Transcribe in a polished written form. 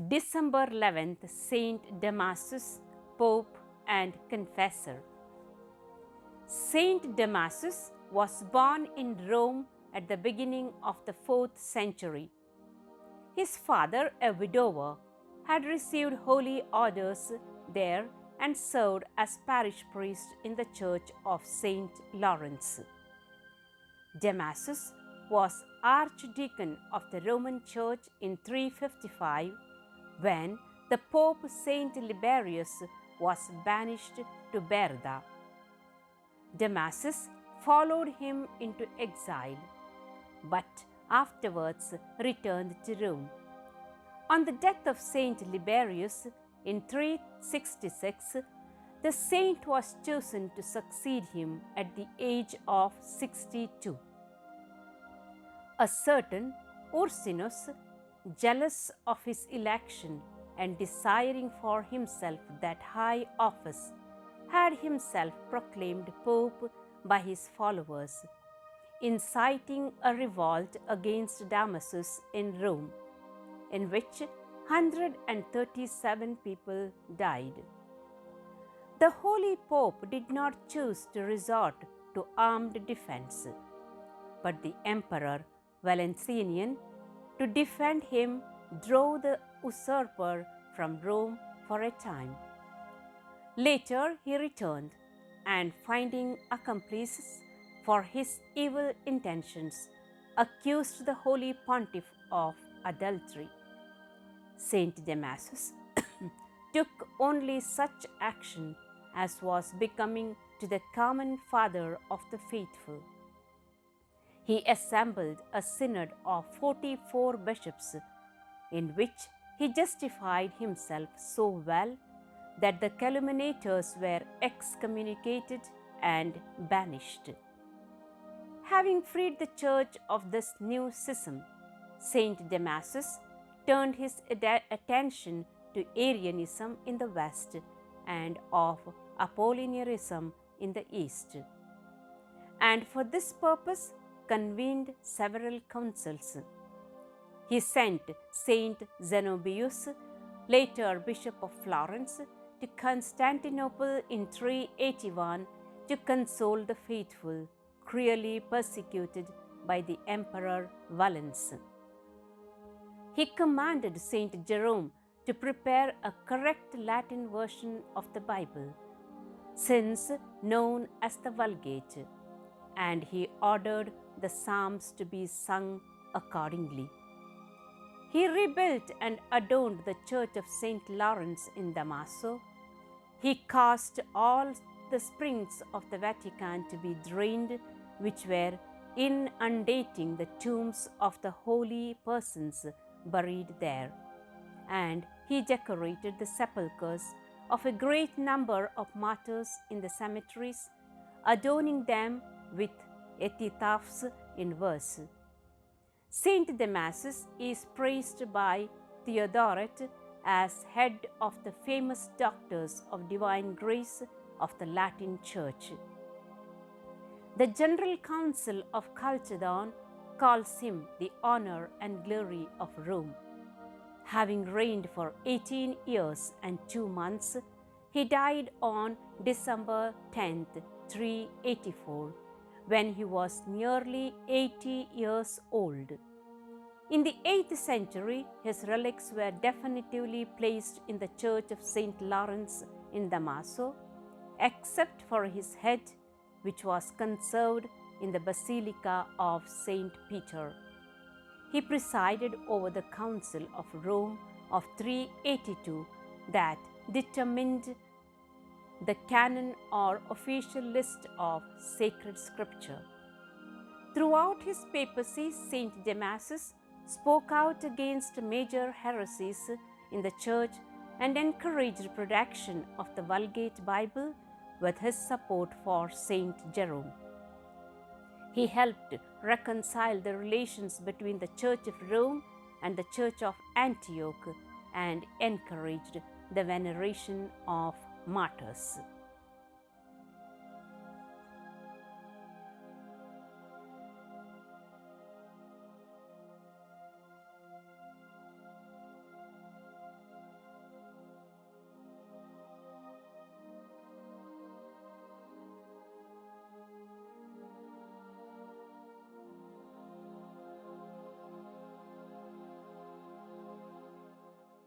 December 11th, Saint Damasus, Pope and Confessor. Saint Damasus was born in Rome at the beginning of the 4th century. His father, a widower, had received holy orders there and served as parish priest in the church of Saint Lawrence. Damasus was Archdeacon of the Roman Church in 355 when the Pope Saint Liberius was banished to Berda. Damasus followed him into exile, but afterwards returned to Rome. On the death of Saint Liberius in 366, the saint was chosen to succeed him at the age of 62. A certain Ursinus, jealous of his election and desiring for himself that high office, had himself proclaimed Pope by his followers, inciting a revolt against Damasus in Rome, in which 137 people died. The Holy Pope did not choose to resort to armed defense, but the Emperor Valentinian, to defend him, drove the usurper from Rome for a time. Later he returned, and finding accomplices for his evil intentions, accused the Holy Pontiff of adultery. Saint Damasus took only such action as was becoming to the common father of the faithful. He assembled a synod of 44 bishops, in which he justified himself so well that the calumniators were excommunicated and banished. Having freed the church of this new schism, Saint Damasus turned his attention to Arianism in the west and of Apollinarism in the east, and for this purpose convened several councils. He sent Saint Zenobius, later Bishop of Florence, to Constantinople in 381 to console the faithful, cruelly persecuted by the Emperor Valens. He commanded Saint Jerome to prepare a correct Latin version of the Bible, since known as the Vulgate, and he ordered the Psalms to be sung accordingly. He rebuilt and adorned the church of Saint Lawrence in Damasus. He caused all the springs of the Vatican to be drained, which were inundating the tombs of the holy persons buried there, and he decorated the sepulchres of a great number of martyrs in the cemeteries, adorning them with epitaphs in verse. Saint Damasus is praised by Theodoret as head of the famous doctors of divine grace of the Latin Church. The General Council of Chalcedon calls him the honor and glory of Rome. Having reigned for 18 years and 2 months, he died on December 10th, 384, when he was nearly 80 years old. In the 8th century, his relics were definitively placed in the church of Saint Lawrence in Damasus, except for his head, which was conserved in the Basilica of Saint Peter. He presided over the Council of Rome of 382 that determined the canon or official list of sacred scripture. Throughout his papacy, Saint Damasus spoke out against major heresies in the church and encouraged production of the Vulgate Bible with his support for Saint Jerome. He helped reconcile the relations between the Church of Rome and the Church of Antioch and encouraged the veneration of martyrs.